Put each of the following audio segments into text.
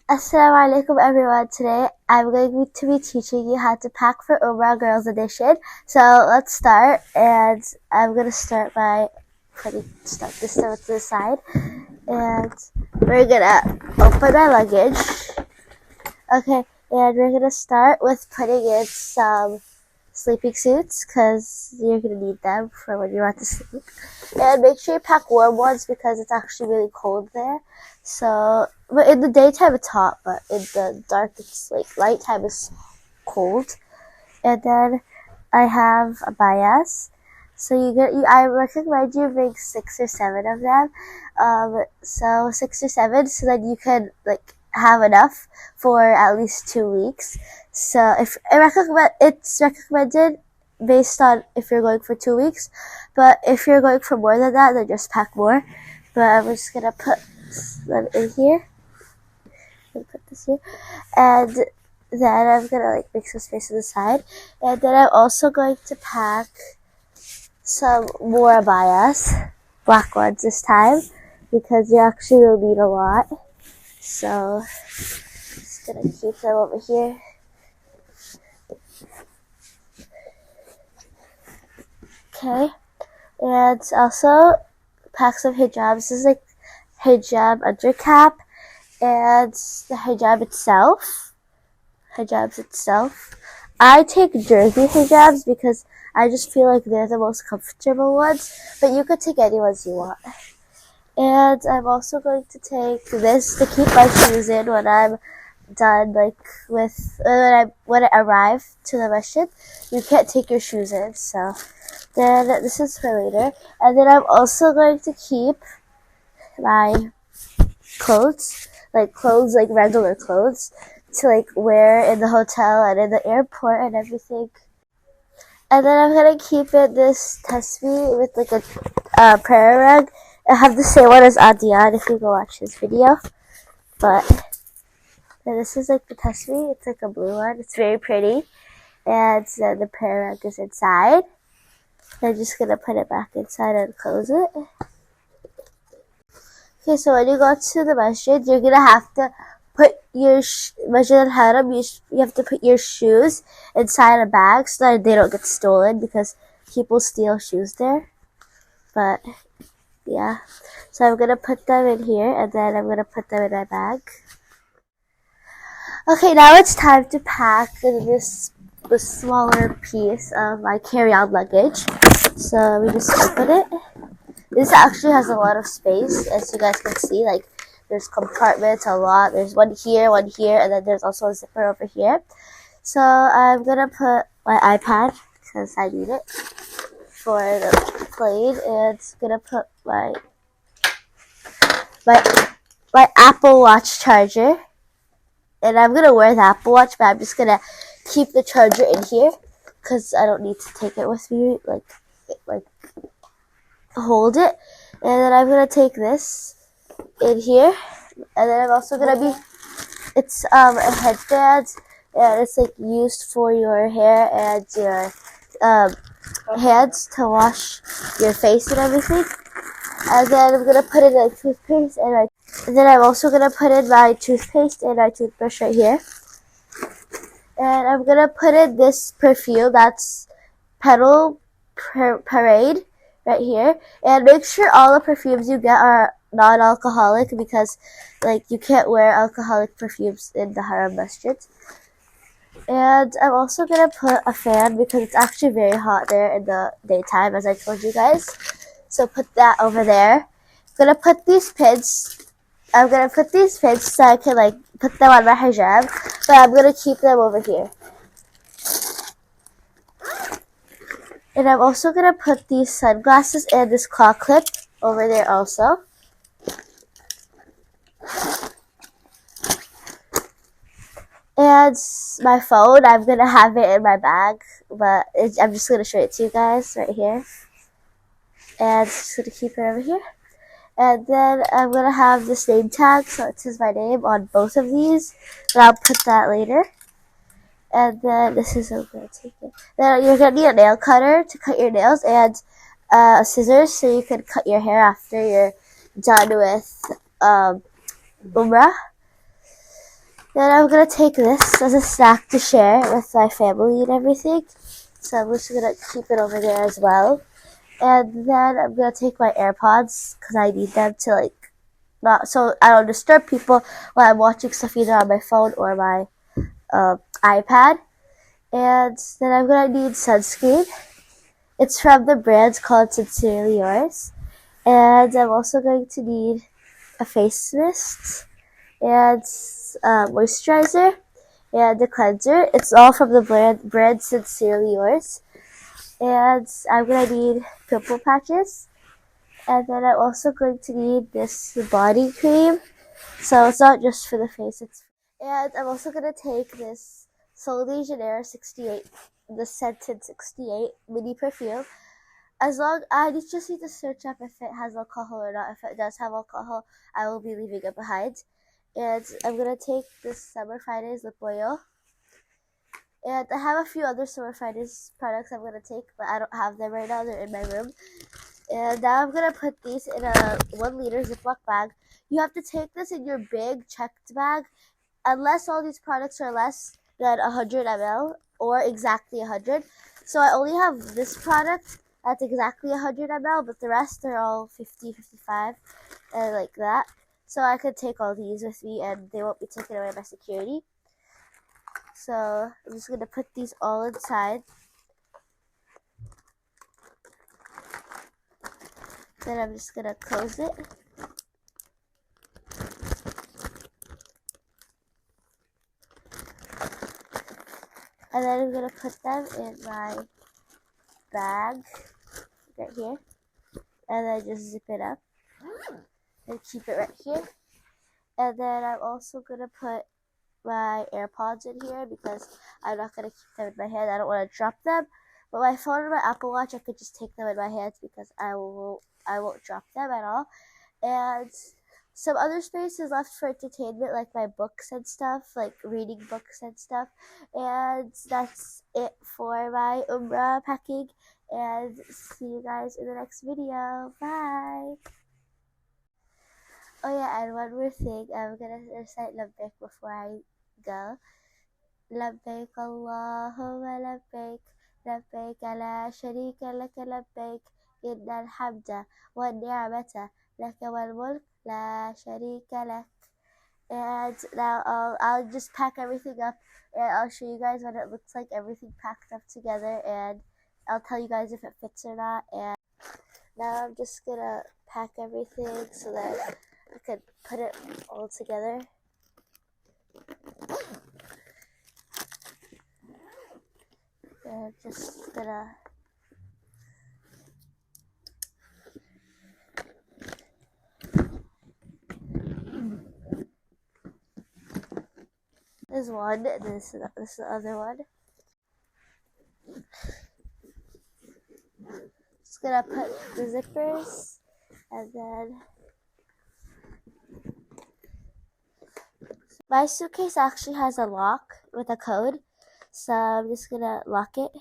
Assalamu Alaikum everyone. Today I'm going to be teaching you how to pack for Umrah Girls Edition. So let's start, and I'm going to start by putting this stuff to the side, and we're going to open my luggage. Okay, and we're going to start with putting in some sleeping suits because you're going to need them for when you want to sleep. And make sure you pack warm ones because it's actually really cold there. So, but in the daytime it's hot, but in the dark it's like nighttime is cold. And then I have abayas. So I recommend you bring 6 or 7 of them. So 6 or 7, so that you can like have enough for at least 2 weeks. So it's recommended based on if you're going for 2 weeks, but if you're going for more than that, then just pack more. But I'm just gonna put them in here. I'm gonna put this here, and then I'm gonna like make some space on the side, and then I'm also going to pack some more abayas, black ones this time, because you actually will need a lot. So just gonna keep them over here. Okay, and also pack some hijabs. This is like hijab under cap, and the hijabs itself. I take jersey hijabs because I just feel like they're the most comfortable ones, but you could take any ones you want. And I'm also going to take this to keep my shoes in when I'm done, like when I arrive to the masjid. You can't take your shoes in, so then this is for later. And then I'm also going to keep my clothes, like regular clothes, to like wear in the hotel and in the airport and everything. And then I'm gonna keep it this tasbih with like a prayer rug. I have the same one as Adiyan if you go watch his video. But this is like the tasbih. It's like a blue one. It's very pretty. And the prayer rug is inside. I'm just gonna put it back inside and close it. Okay, so when you go to the masjid, you're gonna have to put your Masjid al-Haram. You have to put your shoes inside a bag so that they don't get stolen because people steal shoes there. But yeah, so I'm gonna put them in here, and then I'm gonna put them in my bag. Okay, now it's time to pack this smaller piece of my carry-on luggage. So we just open it. This actually has a lot of space, as you guys can see. Like, there's compartments a lot. There's one here, and then there's also a zipper over here. So I'm gonna put my iPad because I need it for the plane, and gonna put my Apple Watch charger. And I'm gonna wear the Apple Watch, but I'm just gonna keep the charger in here because I don't need to take it with me, like hold it. And then I'm gonna take this in here, and then I'm also gonna it's a headband, and it's like used for your hair and your hands to wash your face and everything. And then I'm gonna put in a toothpaste, and then I'm also gonna put in my toothpaste and my toothbrush right here. And I'm gonna put in this perfume, that's Petal Parade, right here. And make sure all the perfumes you get are non-alcoholic because like you can't wear alcoholic perfumes in the Haram Masjid. And I'm also gonna put a fan because it's actually very hot there in the daytime, as I told you guys. So put that over there. I'm gonna put these pins so I can like put them on my hijab, but I'm gonna keep them over here. And I'm also gonna put these sunglasses and this claw clip over there also. And my phone, I'm gonna have it in my bag, but I'm just gonna show it to you guys right here. And just gonna keep it over here. And then I'm gonna have this name tag, so it says my name on both of these, but I'll put that later. And then this is I'm gonna take it. Then you're gonna need a nail cutter to cut your nails, and scissors so you can cut your hair after you're done with Umrah. Then I'm gonna take this as a snack to share with my family and everything. So I'm just gonna keep it over there as well. And then I'm gonna take my AirPods because I need them to like not so I don't disturb people while I'm watching stuff either on my phone or my iPad. And then I'm gonna need sunscreen. It's from the brand called Sincerely Yours. And I'm also going to need a face mist and moisturizer and the cleanser. It's all from the brand Sincerely Yours. And I'm gonna need pimple patches. And then I'm also going to need this body cream. So it's not just for the face. And I'm also gonna take this Sol de Janeiro 68, the scented 68 mini perfume. I just need to search up if it has alcohol or not. If it does have alcohol, I will be leaving it behind. And I'm gonna take this Summer Fridays lip oil. And I have a few other Summer Fridays products I'm gonna take, but I don't have them right now. They're in my room. And now I'm gonna put these in a 1 liter Ziploc bag. You have to take this in your big checked bag, unless all these products are less than 100 ml or exactly 100. So I only have this product that's exactly 100 ml, but the rest are all 50, 55, and like that. So I could take all these with me and they won't be taken away by security. So I'm just gonna put these all inside. Then I'm just gonna close it. And then I'm gonna put them in my bag right here. And then just zip it up and keep it right here. And then I'm also gonna put my AirPods in here because I'm not gonna keep them in my hand. I don't want to drop them. But my phone and my Apple Watch, I could just take them in my hands because I won't drop them at all. And some other space is left for entertainment, like my books and stuff, like reading books and stuff. And that's it for my Umrah packing. And see you guys in the next video. Bye! Oh yeah, and one more thing. I'm gonna recite Labbaik before I go. Labbaik Allahumma labbaik. Labbaik la sharika laka labbaik. Innal hamda wa ni'mata laka wal mulk la sharika lak. And now I'll just pack everything up and I'll show you guys what it looks like, everything packed up together, and I'll tell you guys if it fits or not. And now I'm just gonna pack everything so that I could put it all together. And I'm just gonna there's one, and this is the other one. Just gonna put the zippers, and then my suitcase actually has a lock with a code, so I'm just gonna lock it.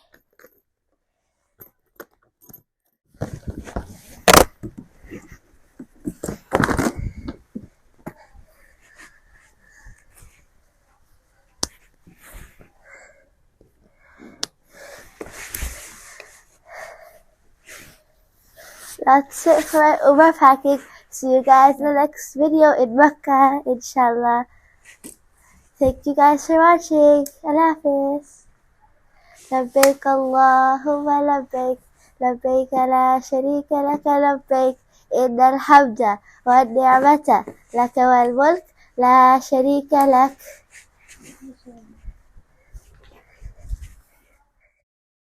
That's it for my Umrah packing. See you guys in the next video in Makkah, inshallah. Thank you guys for watching. Allah Hafiz. Labbaik Allahumma labbaik. Labbaik la sharika laka labbaik. Innal hamda wa ni'mata laka wal mulk la sharika lak.